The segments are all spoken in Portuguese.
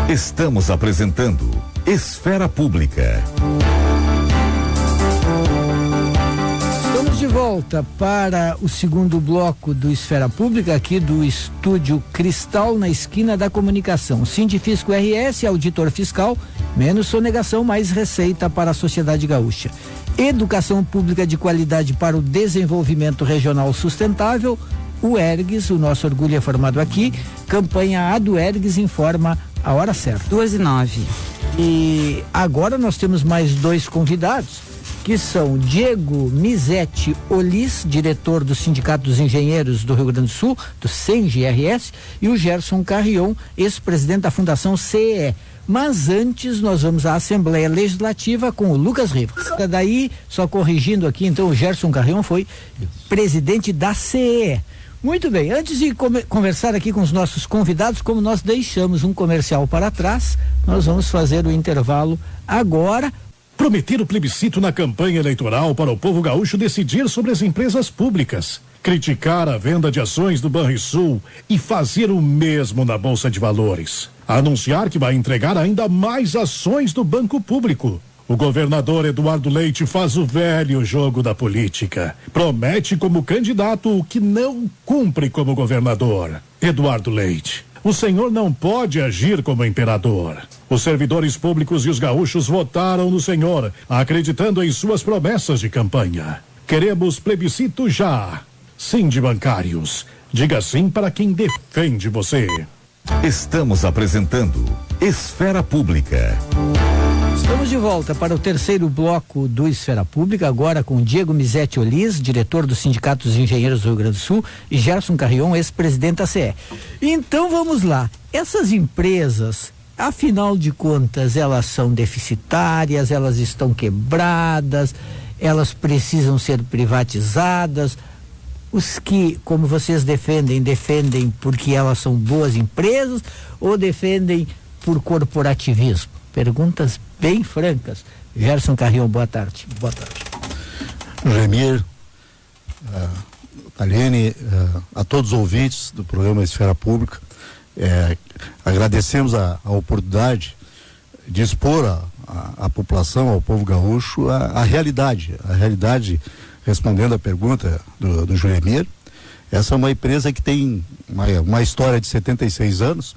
Estamos apresentando Esfera Pública. Estamos de volta para o segundo bloco do Esfera Pública, aqui do Estúdio Cristal, na esquina da comunicação. Sindifisco RS, auditor fiscal, menos sonegação, mais receita para a sociedade gaúcha. Educação pública de qualidade para o desenvolvimento regional sustentável. O ERGS, o nosso orgulho é formado aqui. Campanha A do ERGS informa a hora certa. 2:09. E agora nós temos mais dois convidados, que são Diego Misetti Olis, diretor do Sindicato dos Engenheiros do Rio Grande do Sul, do SENGRS, e o Gerson Carrion, ex-presidente da Fundação CEE. Mas antes nós vamos à Assembleia Legislativa com o Lucas Rivas. Daí, só corrigindo aqui, então, o Gerson Carrion foi presidente da CEE. Muito bem, antes de conversar aqui com os nossos convidados, como nós deixamos um comercial para trás, nós vamos fazer o intervalo agora. Prometer o plebiscito na campanha eleitoral para o povo gaúcho decidir sobre as empresas públicas, criticar a venda de ações do Banrisul e fazer o mesmo na Bolsa de Valores. Anunciar que vai entregar ainda mais ações do Banco Público. O governador Eduardo Leite faz o velho jogo da política. Promete como candidato o que não cumpre como governador. Eduardo Leite, o senhor não pode agir como imperador. Os servidores públicos e os gaúchos votaram no senhor, acreditando em suas promessas de campanha. Queremos plebiscito já. Sim de bancários. Diga sim para quem defende você. Estamos apresentando Esfera Pública. Estamos de volta para o terceiro bloco do Esfera Pública, agora com Diego Misetti Olis, diretor do Sindicato dos Engenheiros do Rio Grande do Sul, e Gerson Carrion, ex-presidente da CE. Então vamos lá, essas empresas, afinal de contas, elas são deficitárias, elas estão quebradas, elas precisam ser privatizadas. Os que, como vocês defendem porque elas são boas empresas ou defendem por corporativismo? Perguntas bem francas. Gerson Carrion, boa tarde. Boa tarde. Remir, Talene, a todos os ouvintes do programa Esfera Pública, agradecemos a oportunidade de expor à população, ao povo gaúcho, a realidade, respondendo a pergunta do Juremir. Essa é uma empresa que tem uma história de 76 anos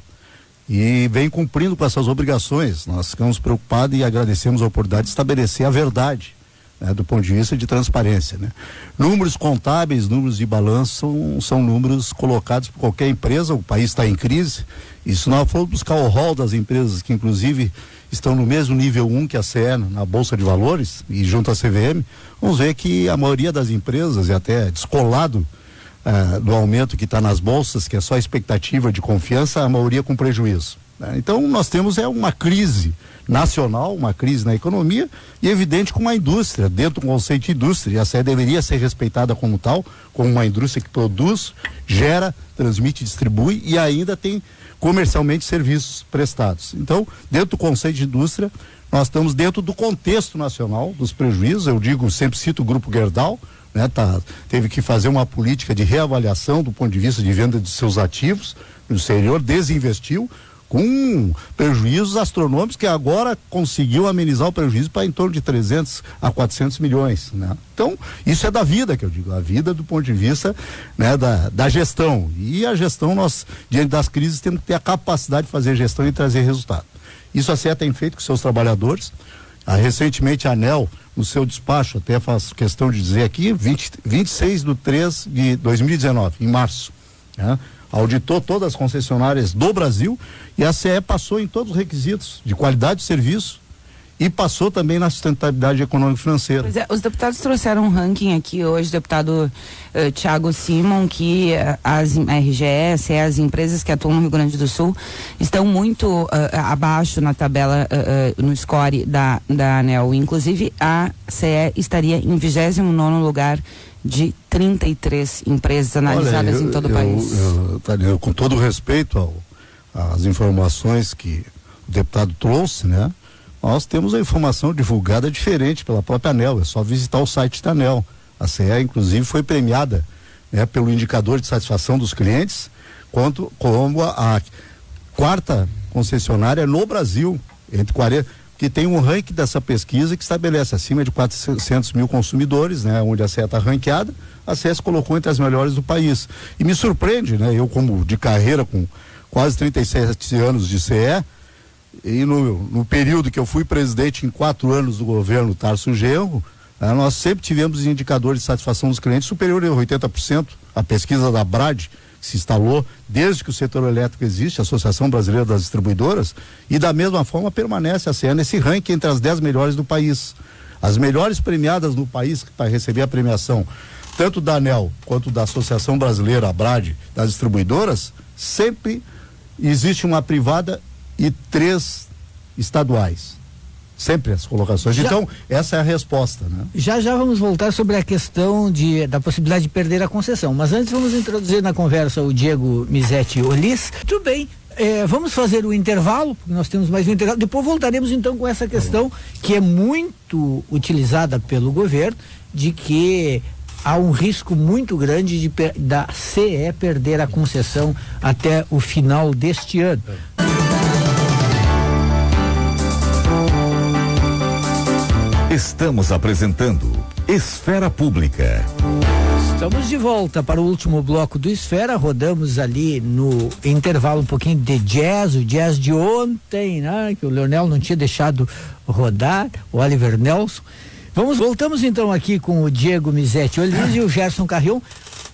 e vem cumprindo com essas obrigações. Nós ficamos preocupados e agradecemos a oportunidade de estabelecer a verdade, né, do ponto de vista de transparência, né? Números contábeis, números de balanço são números colocados por qualquer empresa. O país está em crise, e se nós formos buscar o rol das empresas que inclusive estão no mesmo nível 1 que a CE na Bolsa de Valores e junto à CVM, vamos ver que a maioria das empresas, e até descolado do aumento que está nas bolsas, que é só expectativa de confiança, a maioria com prejuízo, né? Então nós temos uma crise nacional, uma crise na economia, e evidente com uma indústria, dentro do conceito de indústria, e a CE deveria ser respeitada como tal, como uma indústria que produz, gera, transmite, distribui e ainda tem comercialmente serviços prestados. Então, dentro do conceito de indústria, nós estamos dentro do contexto nacional dos prejuízos. Eu digo, sempre cito o Grupo Gerdau, né, teve que fazer uma política de reavaliação do ponto de vista de venda de seus ativos no exterior, desinvestiu com prejuízos astronômicos, que agora conseguiu amenizar o prejuízo para em torno de 300 a 400 milhões, né? Então, isso é da vida, que eu digo, a vida do ponto de vista, né, da gestão. E a gestão, nós, diante das crises, temos que ter a capacidade de fazer gestão e trazer resultado. Isso a CE tem feito com seus trabalhadores. Recentemente a ANEEL, no seu despacho, até faço questão de dizer aqui, 26/3/2019, em março, né, auditou todas as concessionárias do Brasil, e a CE passou em todos os requisitos de qualidade de serviço e passou também na sustentabilidade econômico-financeira. Pois é, os deputados trouxeram um ranking aqui hoje, deputado Thiago Simon, que a RGE, as empresas que atuam no Rio Grande do Sul estão muito abaixo na tabela, no score da ANEEL. Inclusive, a CE estaria em 29º lugar de 33 empresas analisadas em todo o país. Eu, com todo o respeito às informações que o deputado trouxe, né? Nós temos a informação divulgada diferente pela própria ANEEL, é só visitar o site da ANEEL. A CE, inclusive, foi premiada, né, pelo indicador de satisfação dos clientes, como a quarta concessionária no Brasil, entre 40, que tem um ranking dessa pesquisa que estabelece acima de 400 mil consumidores, né? Onde a CE está ranqueada, a CE se colocou entre as melhores do país. E me surpreende, né? Eu, como de carreira com quase 37 anos de CE, e no período que eu fui presidente em 4 anos do governo Tarso Genro, nós sempre tivemos indicadores de satisfação dos clientes superior a 80%. A pesquisa da BRAD se instalou desde que o setor elétrico existe, a Associação Brasileira das Distribuidoras, e da mesma forma permanece a CE nesse ranking entre as 10 melhores do país. As melhores premiadas no país para receber a premiação, tanto da ANEEL quanto da Associação Brasileira, a BRAD, das distribuidoras, sempre existe uma privada e 3 estaduais. Sempre as colocações. Então, essa é a resposta, né? Já vamos voltar sobre a questão da possibilidade de perder a concessão. Mas antes vamos introduzir na conversa o Diego Misetti Olis. Tudo bem. Vamos fazer o intervalo, porque nós temos mais um intervalo. Depois voltaremos então com essa questão que é muito utilizada pelo governo, de que há um risco muito grande da CE perder a concessão até o final deste ano. Estamos apresentando Esfera Pública. Estamos de volta para o último bloco do Esfera. Rodamos ali no intervalo um pouquinho de jazz, o jazz de ontem, né? Que o Leonel não tinha deixado rodar, o Oliver Nelson. Voltamos então aqui com o Diego Misetti Olis e o Gerson Carrion.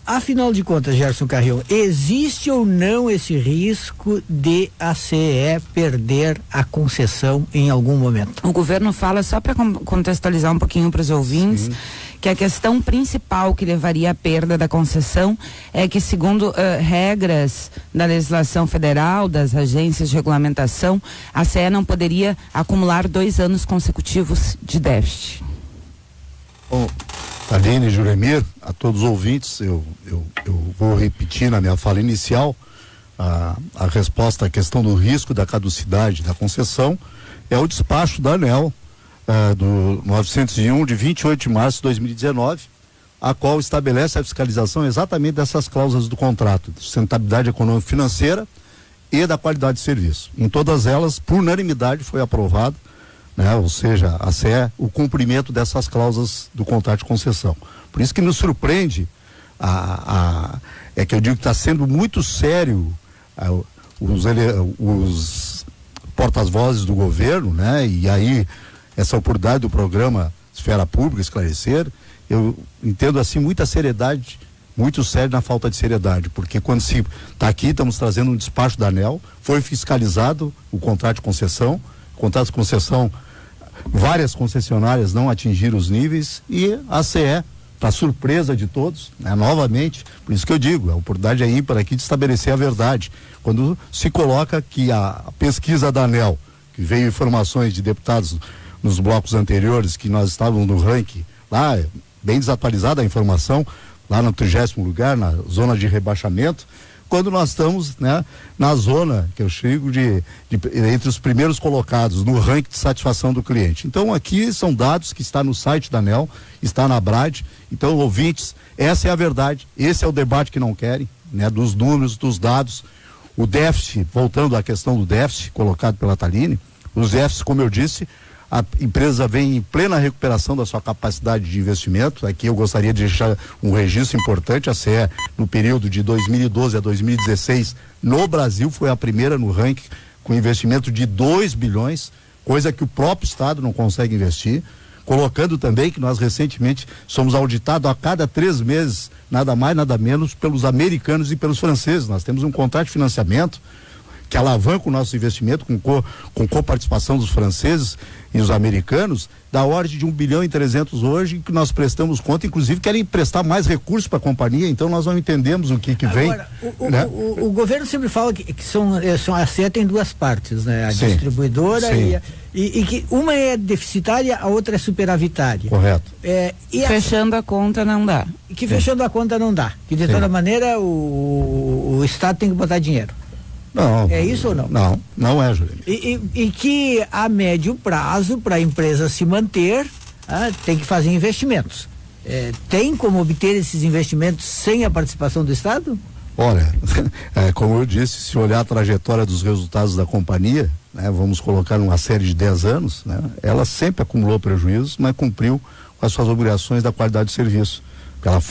Afinal de contas, Gerson Carrion, existe ou não esse risco de a CE perder a concessão em algum momento? O governo fala, só para contextualizar um pouquinho para os ouvintes, sim, que a questão principal que levaria à perda da concessão é que, segundo regras da legislação federal, das agências de regulamentação, a CE não poderia acumular 2 anos consecutivos de déficit. Bom, Aline, Juremir, a todos os ouvintes, eu vou repetir na minha fala inicial a resposta à questão do risco da caducidade da concessão. É o despacho da ANEEL do 901 de 28 de março de 2019, a qual estabelece a fiscalização exatamente dessas cláusulas do contrato, de sustentabilidade econômica financeira e da qualidade de serviço. Em todas elas, por unanimidade, foi aprovado, né? Ou seja, a CE, o cumprimento dessas cláusulas do contrato de concessão. Por isso que nos surpreende, é que eu digo que está sendo muito sério os porta-vozes do governo, né? E aí, essa oportunidade do programa Esfera Pública esclarecer, eu entendo assim muita seriedade, muito sério na falta de seriedade, porque quando se está aqui, estamos trazendo um despacho da ANEEL, foi fiscalizado o contrato de concessão, várias concessionárias não atingiram os níveis e a CE, para surpresa de todos, né, novamente, por isso que eu digo, a oportunidade é ímpar aqui de estabelecer a verdade. Quando se coloca que a pesquisa da ANEEL, que veio informações de deputados nos blocos anteriores, que nós estávamos no ranking, lá, bem desatualizada a informação, lá no 30º lugar, na zona de rebaixamento, quando nós estamos, né, na zona que eu chego entre os primeiros colocados no ranking de satisfação do cliente. Então aqui são dados que está no site da ANEEL, está na BRAD. Então, ouvintes, essa é a verdade, esse é o debate que não querem, né, dos números, dos dados. O déficit, voltando à questão do déficit colocado pela Thaline, os déficits, como eu disse, a empresa vem em plena recuperação da sua capacidade de investimento. Aqui eu gostaria de deixar um registro importante. A CE, no período de 2012 a 2016, no Brasil, foi a primeira no ranking, com investimento de 2 bilhões, coisa que o próprio Estado não consegue investir. Colocando também que nós recentemente somos auditados a cada 3 meses, nada mais, nada menos, pelos americanos e pelos franceses. Nós temos um contrato de financiamento que alavanca o nosso investimento com coparticipação dos franceses e os americanos, da ordem de 1 bilhão e 300 hoje, que nós prestamos conta, inclusive querem prestar mais recursos para a companhia, então nós não entendemos o que vem. Agora, o governo sempre fala que a CE tem 2 partes, né? A sim, distribuidora e que uma é deficitária, a outra é superavitária. Correto. Fechando a conta não dá. Que fechando a conta não dá. Que de toda maneira o Estado tem que botar dinheiro. Não. É isso ou não? Não é, Júlio. E que a médio prazo, para a empresa se manter, tem que fazer investimentos. Tem como obter esses investimentos sem a participação do Estado? Olha, como eu disse, se olhar a trajetória dos resultados da companhia, né, vamos colocar numa série de 10 anos, né, ela sempre acumulou prejuízos, mas cumpriu com as suas obrigações da qualidade de serviço. Ela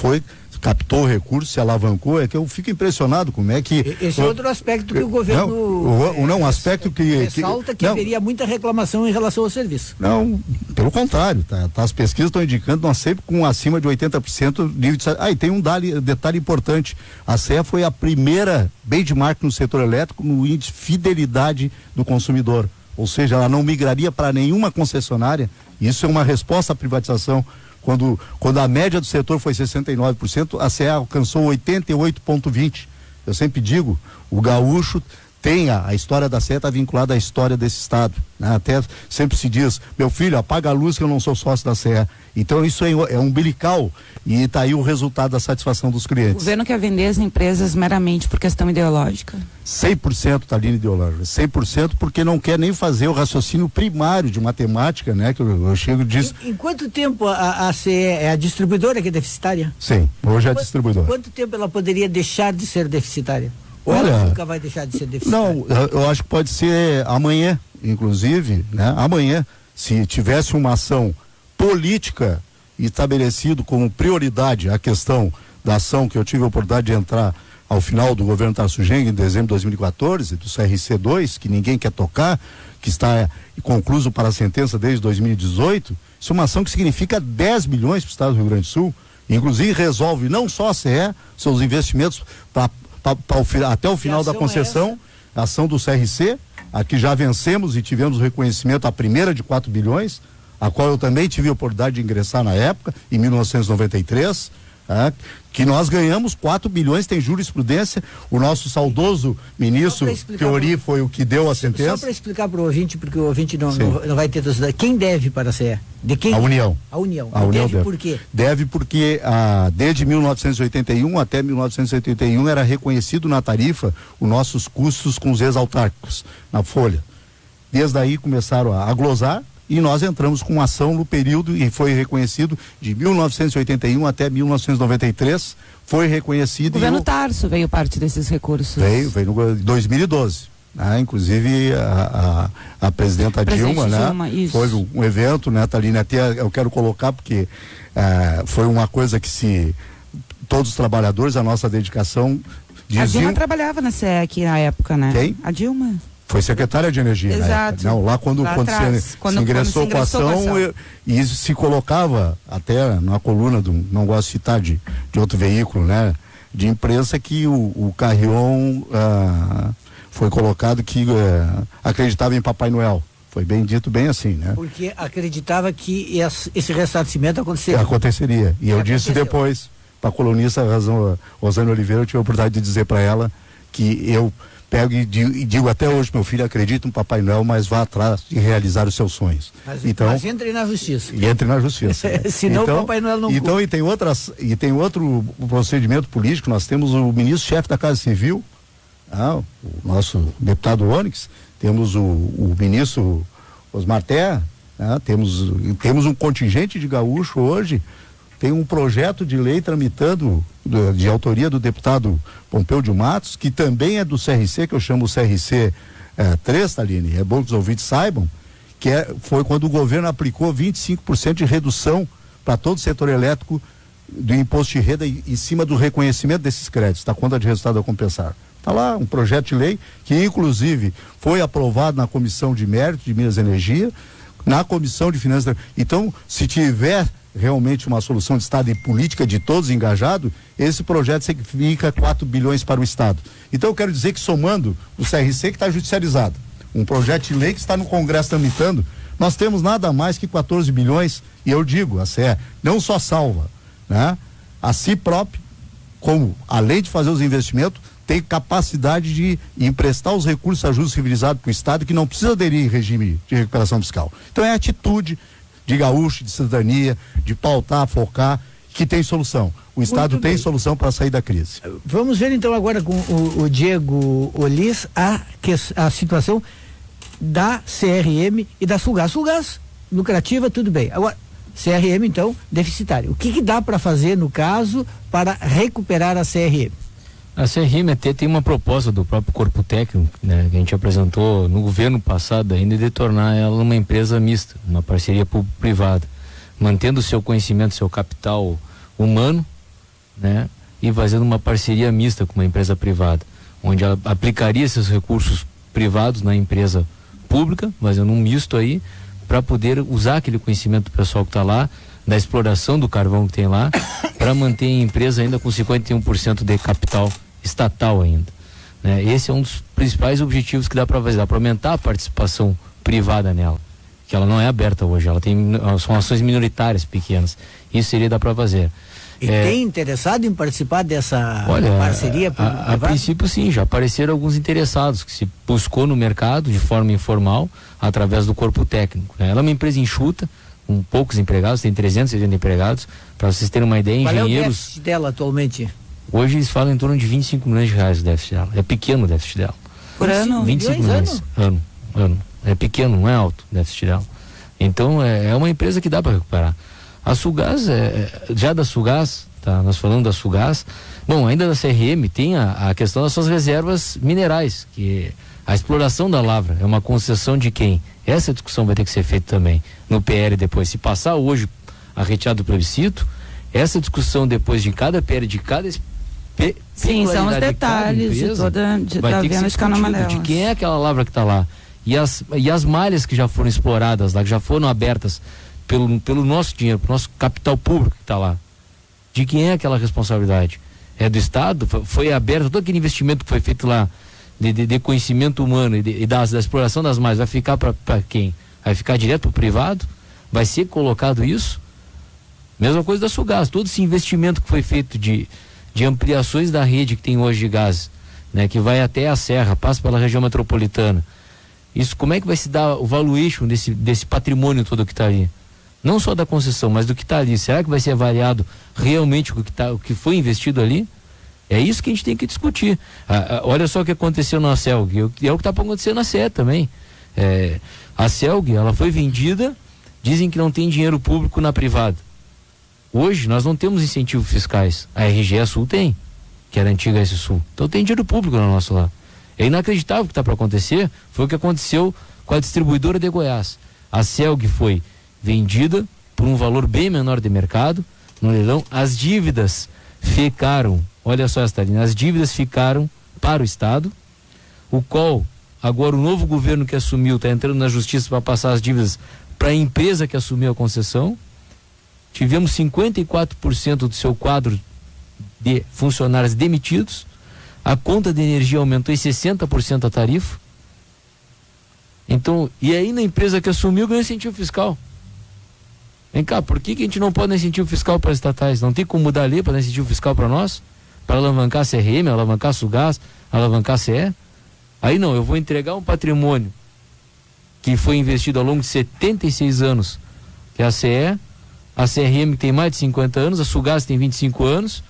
captou o recurso, se alavancou, é que eu fico impressionado como é que... Esse é outro aspecto que o governo... Não, um aspecto que... ressalta que haveria muita reclamação em relação ao serviço. Não, pelo contrário, as pesquisas estão indicando nós sempre com acima de 80% nível de... e tem um detalhe importante, a CE foi a primeira benchmark no setor elétrico no índice fidelidade do consumidor, ou seja, ela não migraria para nenhuma concessionária, isso é uma resposta à privatização. Quando a média do setor foi 69%, a CE alcançou 88,20%. Eu sempre digo, o gaúcho tem a história da CE está vinculada à história desse estado, né? Até sempre se diz, meu filho, apaga a luz que eu não sou sócio da CE. Então isso é umbilical e está aí o resultado da satisfação dos clientes. O governo quer vender as empresas meramente por questão ideológica? 100% está ali ideológica, 100% porque não quer nem fazer o raciocínio primário de matemática, né? Que eu chego e diz... Em quanto tempo a CE é a distribuidora que é deficitária? Sim, hoje é a distribuidora. Quanto tempo ela poderia deixar de ser deficitária? Ou Olha, ela nunca vai deixar de ser deficitária? Não, eu acho que pode ser amanhã, inclusive, né? Amanhã, se tivesse uma ação política estabelecido como prioridade a questão da ação que eu tive a oportunidade de entrar ao final do governo Tarso Genro, em dezembro de 2014, do CRC2, que ninguém quer tocar, que está concluso para a sentença desde 2018, isso é uma ação que significa 10 bilhões para o estado do Rio Grande do Sul, inclusive resolve não só a CE, seus investimentos até o final da concessão, a ação do CRC, a que já vencemos e tivemos o reconhecimento, a primeira de 4 bilhões, a qual eu também tive a oportunidade de ingressar na época, em 1993, que nós ganhamos 4 bilhões, tem jurisprudência, o nosso saudoso ministro Fiori foi o que deu a sentença. Só para explicar para o ouvinte, porque o ouvinte não vai ter dúvida, quem deve para a CE? De quem? A União. A União. A União deve por quê? Deve porque desde 1981 até 1981 era reconhecido na tarifa os nossos custos com os ex-autárquicos, na folha. Desde aí começaram a glosar, e nós entramos com ação no período e foi reconhecido de 1981 até 1993, foi reconhecido. O governo Tarso veio parte desses recursos. Veio em 2012. Inclusive a presidenta Dilma, né? Foi um evento, né, Thaline? Até eu quero colocar porque foi uma coisa que todos os trabalhadores, a nossa dedicação diziam... A Dilma trabalhava na CE aqui na época, né? Quem? A Dilma. Foi secretária de Energia. Exato. Não, lá quando se ingressou com a ação e se colocava até na coluna não gosto de citar de outro veículo, né? De imprensa que o Carrion foi colocado que acreditava em Papai Noel. Foi bem dito, bem assim, né? Porque acreditava que esse ressarcimento aconteceria. Aconteceria. E eu disse depois para a colunista Rosane Oliveira, eu tive a oportunidade de dizer para ela que eu pego e digo até hoje, meu filho acredita no Papai Noel, mas vá atrás de realizar os seus sonhos. Mas entre na justiça. E entre na justiça. Senão o Papai Noel não... Então, e tem outro procedimento político, nós temos o ministro-chefe da Casa Civil, o nosso deputado Onyx, temos o ministro Osmar Terra, temos um contingente de gaúcho hoje, tem um projeto de lei tramitando de autoria do deputado Pompeu de Matos, que também é do CRC, que eu chamo o CRC 3, Thaline, é bom que os ouvintes saibam, que foi quando o governo aplicou 25% de redução para todo o setor elétrico do imposto de renda em cima do reconhecimento desses créditos, da conta de resultado a compensar. Está lá um projeto de lei que inclusive foi aprovado na Comissão de Mérito de Minas e Energia, na Comissão de Finanças. Então, se tiver realmente uma solução de Estado e política de todos engajados, esse projeto significa 4 bilhões para o Estado. Então eu quero dizer que somando o CRC que está judicializado, um projeto de lei que está no Congresso tramitando, nós temos nada mais que 14 bilhões, e eu digo, a CE não só salva, né, a si próprio, como além de fazer os investimentos, tem capacidade de emprestar os recursos a juros civilizados para o Estado, que não precisa aderir em regime de recuperação fiscal. Então é atitude de gaúcho, de cidadania, de pautar, focar, que tem solução. O Estado tem solução para sair da crise. Vamos ver então agora com o Diego Olis a situação da CRM e da Sulgás. Sulgás, lucrativa, tudo bem. Agora, CRM então, deficitária. O que dá para fazer no caso para recuperar a CRM? A CRM até tem uma proposta do próprio corpo técnico, né, que a gente apresentou no governo passado ainda, de tornar ela uma empresa mista, uma parceria público-privada, mantendo o seu conhecimento, seu capital humano, né, e fazendo uma parceria mista com uma empresa privada, onde ela aplicaria esses recursos privados na empresa pública, fazendo um misto aí, para poder usar aquele conhecimento do pessoal que está lá, da exploração do carvão que tem lá, para manter a empresa ainda com 51% de capital estatal ainda, né? Esse é um dos principais objetivos que dá para fazer, dá para aumentar a participação privada nela, que ela não é aberta hoje, são ações minoritárias pequenas, isso seria dar para fazer. E tem interessado em participar dessa parceria? A princípio sim, já apareceram alguns interessados, que se buscou no mercado de forma informal, através do corpo técnico, né? Ela é uma empresa enxuta, com poucos empregados, tem 380 empregados, para vocês terem uma ideia, engenheiros... Qual é o déficit dela atualmente? Hoje eles falam em torno de 25 milhões de reais o déficit dela. É pequeno o déficit dela. Por ano? 25 milhões. Ano. É pequeno, não é alto o déficit dela. Então é uma empresa que dá para recuperar. A Sulgás, já da Sulgás, tá? Nós falamos da Sulgás. Bom, ainda da CRM tem a questão das suas reservas minerais, que a exploração da lavra é uma concessão de quem? Essa discussão vai ter que ser feita também no PL depois. Se passar hoje a retirada do plebiscito, essa discussão depois de cada PL, de cada sim, são os detalhes de toda da venda de cana amarela. De quem é aquela lavra que está lá? E as malhas que já foram exploradas lá, que já foram abertas pelo nosso dinheiro, pelo nosso capital público que está lá. De quem é aquela responsabilidade? É do Estado? Foi aberto todo aquele investimento que foi feito lá de conhecimento humano e da exploração das malhas, vai ficar para quem? Vai ficar direto para o privado? Vai ser colocado isso? Mesma coisa da Sulgás, todo esse investimento que foi feito de ampliações da rede que tem hoje de gás, né, que vai até a Serra, passa pela região metropolitana. Isso, como é que vai se dar o valuation desse patrimônio todo que está ali? Não só da concessão, mas do que está ali. Será que vai ser avaliado realmente o que foi investido ali? É isso que a gente tem que discutir. Olha só o que aconteceu na CELG, é o que está para acontecer na CE também. A CELG, ela foi vendida, dizem que não tem dinheiro público na privada. Hoje nós não temos incentivos fiscais. A RGE Sul tem, que era a antiga S Sul. Então tem dinheiro público no nosso lá. É inacreditável o que está para acontecer. Foi o que aconteceu com a distribuidora de Goiás. A CELG foi vendida por um valor bem menor de mercado no leilão. As dívidas ficaram, olha só esta linha, as dívidas ficaram para o Estado, o qual agora o novo governo que assumiu está entrando na justiça para passar as dívidas para a empresa que assumiu a concessão. Tivemos 54% do seu quadro de funcionários demitidos, a conta de energia aumentou em 60% a tarifa. Então, e aí na empresa que assumiu ganhou incentivo fiscal. Vem cá, por que a gente não pode dar incentivo fiscal para as estatais? Não tem como mudar a lei para dar incentivo fiscal para nós? Para alavancar a CRM, alavancar a Sulgás, alavancar a CE? Aí não, eu vou entregar um patrimônio que foi investido ao longo de 76 anos, que é a CE, a CRM tem mais de 50 anos, a Sulgás tem 25 anos,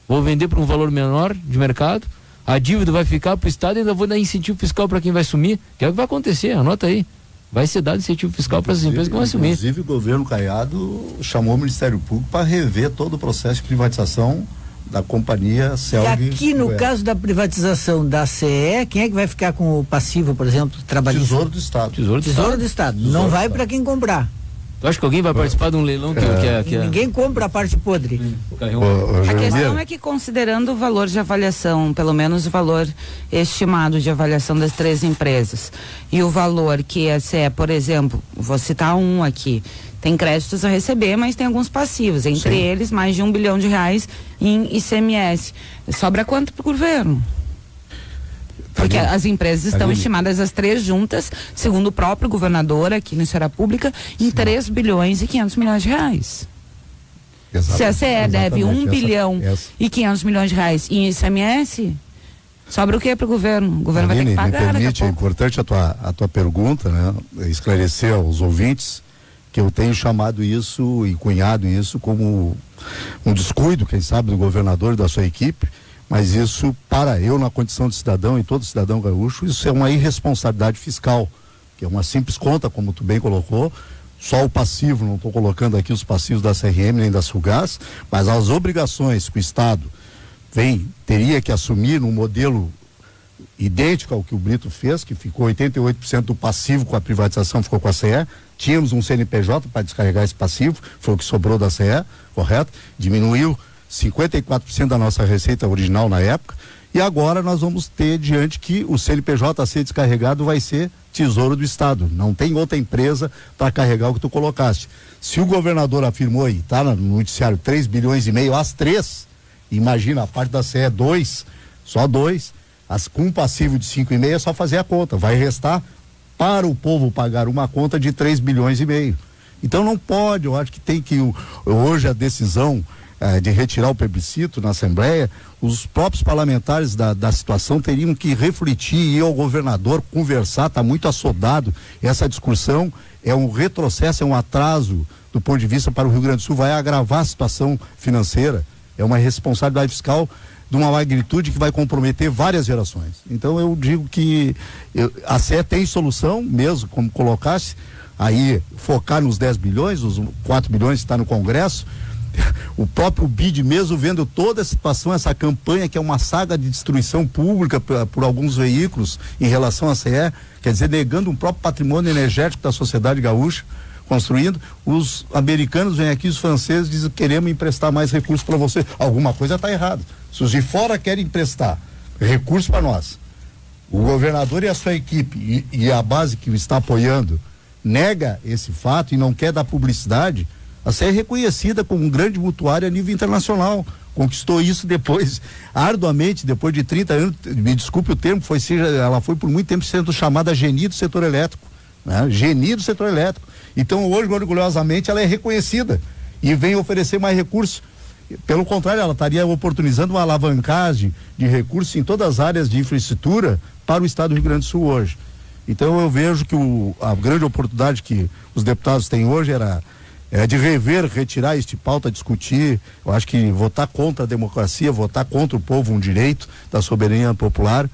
vou vender por um valor menor de mercado, a dívida vai ficar para o Estado e ainda vou dar incentivo fiscal para quem vai assumir, que é o que vai acontecer, anota aí. Vai ser dado incentivo fiscal para as empresas que vão assumir. Inclusive o governo Caiado chamou o Ministério Público para rever todo o processo de privatização da companhia CELG. E aqui no caso da privatização da CE, quem é que vai ficar com o passivo, por exemplo, trabalhista? Tesouro do Estado. Tesouro do Estado. Não vai para quem comprar. Tu acha que alguém vai participar de um leilão que ninguém compra a parte podre. A questão é que, considerando o valor de avaliação, pelo menos o valor estimado de avaliação das três empresas, e o valor que a CE, por exemplo, vou citar um aqui, tem créditos a receber, mas tem alguns passivos, entre eles mais de R$1 bilhão em ICMS. Sobra quanto para o governo? Porque as empresas estão estimadas, as três juntas, segundo o próprio governador aqui na esfera pública, em 3 bilhões e 500 milhões de reais. Se a CE deve 1 bilhão e 500 milhões de reais em ICMS, sobra o que para o governo? O governo vai ter que pagar. Me permite, é importante a tua pergunta, né? Esclarecer aos ouvintes que eu tenho chamado isso e cunhado isso como um descuido, quem sabe, do governador e da sua equipe. Mas isso, para eu, na condição de cidadão e todo cidadão gaúcho, isso é uma irresponsabilidade fiscal, que é uma simples conta, como tu bem colocou, só o passivo, não estou colocando aqui os passivos da CRM nem da Sulgás, mas as obrigações que o Estado teria que assumir um modelo idêntico ao que o Brito fez, que ficou 88% do passivo com a privatização, ficou com a CE. Tínhamos um CNPJ para descarregar esse passivo, foi o que sobrou da CE, correto? Diminuiu 54% da nossa receita original na época, e agora nós vamos ter diante que o CNPJ a ser descarregado vai ser Tesouro do Estado. Não tem outra empresa para carregar o que tu colocaste. Se o governador afirmou, e está no noticiário, 3 bilhões e meio às 3, imagina, a parte da CE 2, só 2, com um passivo de 5,5 é só fazer a conta, vai restar para o povo pagar uma conta de 3 bilhões e meio. Então não pode, eu acho que tem que, hoje a decisão de retirar o plebiscito na Assembleia, os próprios parlamentares da situação teriam que refletir, ir ao governador, conversar, está muito assodado, essa discussão é um retrocesso, é um atraso do ponto de vista para o Rio Grande do Sul, vai agravar a situação financeira, é uma responsabilidade fiscal de uma magnitude que vai comprometer várias gerações. Então eu digo que a CE tem solução, mesmo como colocasse, aí focar nos 10 bilhões, os 4 bilhões que está no Congresso, o próprio BID mesmo vendo toda a situação, essa campanha que é uma saga de destruição pública por alguns veículos em relação à CE, quer dizer, negando um próprio patrimônio energético da sociedade gaúcha, construindo, os americanos vêm aqui, os franceses dizem, queremos emprestar mais recursos para você. Alguma coisa está errada. Se os de fora querem emprestar recursos para nós, o governador e a sua equipe e a base que o está apoiando nega esse fato e não quer dar publicidade, a CE é reconhecida como um grande mutuário a nível internacional, conquistou isso depois, arduamente, depois de 30 anos, me desculpe o termo, ela foi por muito tempo sendo chamada geni do setor elétrico, né? Geni do setor elétrico. Então hoje, orgulhosamente, ela é reconhecida e vem oferecer mais recursos. Pelo contrário, ela estaria oportunizando uma alavancagem de recursos em todas as áreas de infraestrutura para o estado do Rio Grande do Sul hoje. Então eu vejo que a grande oportunidade que os deputados têm hoje é de retirar este pauta, discutir. Eu acho que votar contra a democracia, votar contra o povo, um direito da soberania popular,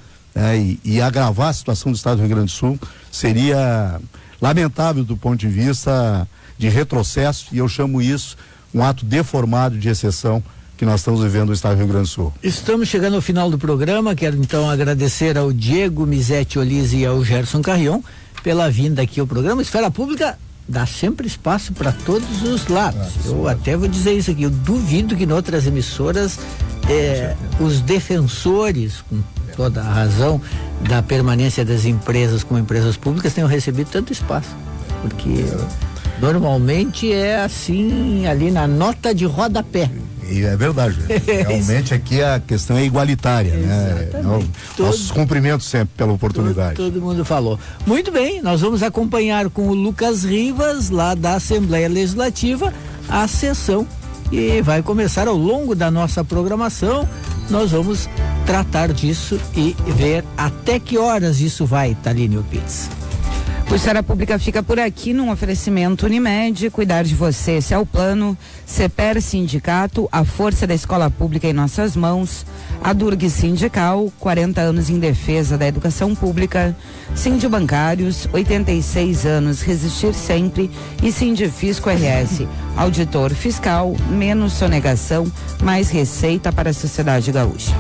e agravar a situação do estado do Rio Grande do Sul seria lamentável do ponto de vista de retrocesso, e eu chamo isso um ato deformado de exceção que nós estamos vivendo no estado do Rio Grande do Sul. Estamos chegando ao final do programa, quero então agradecer ao Diego Mizetti Olise e ao Gerson Carrion pela vinda aqui ao programa. Esfera Pública dá sempre espaço para todos os lados. Eu até vou dizer isso aqui, eu duvido que em outras emissoras os defensores, com toda a razão, da permanência das empresas como empresas públicas tenham recebido tanto espaço, porque normalmente é assim, ali na nota de rodapé. E é verdade, realmente aqui a questão é igualitária, né? Nossos cumprimentos sempre pela oportunidade. Todo mundo falou. Muito bem, nós vamos acompanhar com o Lucas Rivas, lá da Assembleia Legislativa, a sessão que vai começar ao longo da nossa programação. Nós vamos tratar disso e ver até que horas isso vai, Taline Opitz. O Esfera Pública fica por aqui num oferecimento Unimed, cuidar de você, esse é o plano. CEPER Sindicato, a força da escola pública em nossas mãos. A Durg Sindical, 40 anos em defesa da educação pública. Sindibancários, 86 anos, resistir sempre. E Sindifisco RS, auditor fiscal, menos sonegação, mais receita para a sociedade gaúcha.